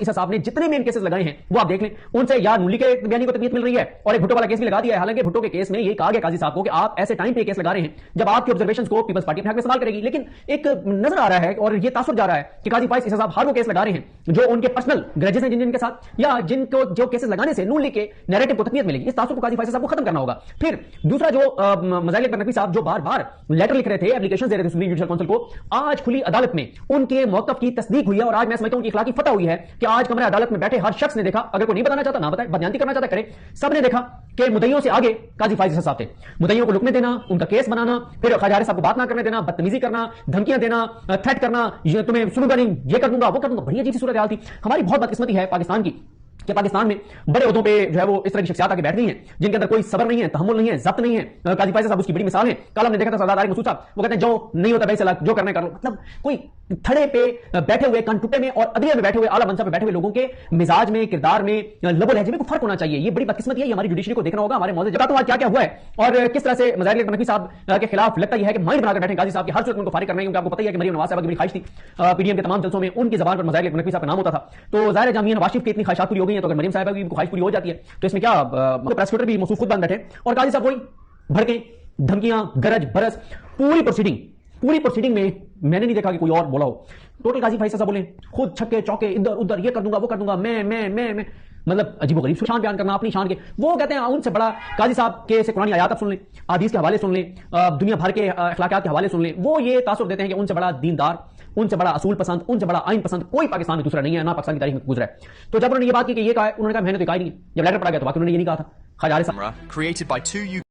عیسیٰ صاحب نے جتنے مین کیسز لگائے ہیں وہ آپ دیکھ لیں، ان سے یا نولی کے بیانی کو تقویت مل رہی ہے اور ایک بھٹو والا کیس بھی لگا دیا ہے. حالانکہ بھٹو کے کیس میں یہ کہا گیا قاضی صاحب کو کہ آپ ایسے ٹائم پہ کیس لگا رہے ہیں جب آپ کی آبزرویشنز کو پیپلز پارٹی اپنے حق میں استعمال کرے گی. لیکن ایک نظر آ رہا ہے اور یہ تاثر جا رہا ہے کہ قاضی فائز عیسیٰ صاحب ہر وہ کیس لگا رہے ہیں جو ان کے پرسنل گرجز ہیں جن کے ساتھ یا جن کو جو کیسز لگانے سے نون لیگ کے نیریٹو کو تقویت ملے گی. اس تاثر کو قاضی فائز صاحب کو ختم کرنا ہوگا. پھر دوسرا جو مظاہر اکبر نقوی صاحب جو بار بار لیٹر لکھ رہے تھے، اپلیکیشن دے رہے تھے سپریم جوڈیشل کونسل کو، آج کھلی عدالت میں ان کے موقف کی تصدیق ہوئی ہے اور آج میں سمجھتا ہوں کہ اخلاقی فتح ہوئی ہے کہ آج کمرہ عدالت میں بیٹھے ہر شخص نے دیکھا، اگر کوئی نہیں بتانا چاہتا نہ بتائے، بدیانتی کرنا چاہتا کرے، سب نے دیکھا کہ مدعیوں سے آگے قاضی فائز عیسیٰ صاحب تھے. مدعیوں کو لکنے دینا، ان کا کیس بنانا، پھر خواجہ حارث صاحب کو بات نہ کرنے دینا، بدتمیزی کرنا، دھمکیاں دینا، تھریٹ کرنا، یہ تمہیں سنوں گا نہیں، یہ کر دوں گا وہ کر دوں گا. بڑی عجیب سی صورتحال تھی. ہماری بہت بدقسمتی ہے پاکستان کی کہ پاکستان میں بڑے عہدوں پہ جو ہے وہ اس طرح کی شخصیات آگے بیٹھ گئی ہیں جن کے اندر کوئی صبر نہیں ہے، تحمل نہیں ہے، ضبط نہیں ہے. قاضی فائز صاحب اس کی بڑی مثال ہے. کل ہم نے دیکھا تھا سردار مسعود صاحب، وہ کہتے ہیں جو نہیں ہوتا بھائی صلاح جو کرنا ہے کر لو. مطلب کوئی تھڑے پہ بیٹھے ہوئے کنٹوٹے میں اور عدلیہ میں بیٹھے ہوئے اعلیٰ منصب پہ بیٹھے ہوئے لوگوں کے مزاج میں، کردار میں، لب و لہجے میں کوئی فرق ہونا چاہیے. یہ بڑی بدقسمتی ہے، یہ ہماری جوڈیشری کو دیکھنا ہوگا. ہمارے موضوع جگہ تو آج کیا کیا ہوا ہے اور کس طرح سے مظاہر اکبر نقوی صاحب کے خلاف لگتا یہ ہے کہ مائنڈ بنا کر بیٹھے قاضی صاحب کی ہر صورت میں ان کو فارغ کرنا ہے. کیونکہ آپ کو پتہ ہی ہے کہ مریم نواز صاحبہ کی بڑی خواہش تھی پی ڈی ایم کے تمام جلسوں میں ان کی زبان پر مظاہر اکبر نقوی صاحب کا نام ہوتا تھا. تو ظاہر ہے جامعہ نواز شریف کی اتنی خواہشات پوری ہو گئی ہیں تو اگر مریم صاحبہ کی خواہش پوری ہو جاتی ہے تو اس میں کیا پروسیکیوٹر بھی موصوف خود بند بیٹھے اور قاضی صاحب وہی بھڑکیں، دھمکیاں، گرج برس. پوری پروسیڈنگ میں نے نہیں دیکھا کہ کوئی اور بولا ہو. ٹوٹل قاضی فائز صاحب بولیں خود چھکے چوکے ادھر ادھر، یہ کر دوں گا وہ کر دوں گا، میں مطلب عجیب و غریب شان بیان کرنا اپنی شان کے. وہ کہتے ہیں ان سے بڑا قاضی صاحب کے سے قرآن آیات آپ سن لیں، حدیث کے حوالے سن لیں، دنیا بھر کے اخلاقیات کے حوالے سن لیں. وہ یہ تاثر دیتے ہیں کہ ان سے بڑا دیندار، ان سے بڑا اصول پسند، ان سے بڑا آئین پسند کوئی پاکستان میں دوسرا نہیں ہے، نہ پاکستان کی تاریخ میں گزرا ہے. تو جب انہوں نے یہ بات کی کہ یہ کہا ہے، انہوں نے کہا میں نے تو کہا ہی نہیں. جب لیٹر پڑھا گیا تو باقی انہوں نے یہ نہیں کہا تھا. خواجہ حارث صاحب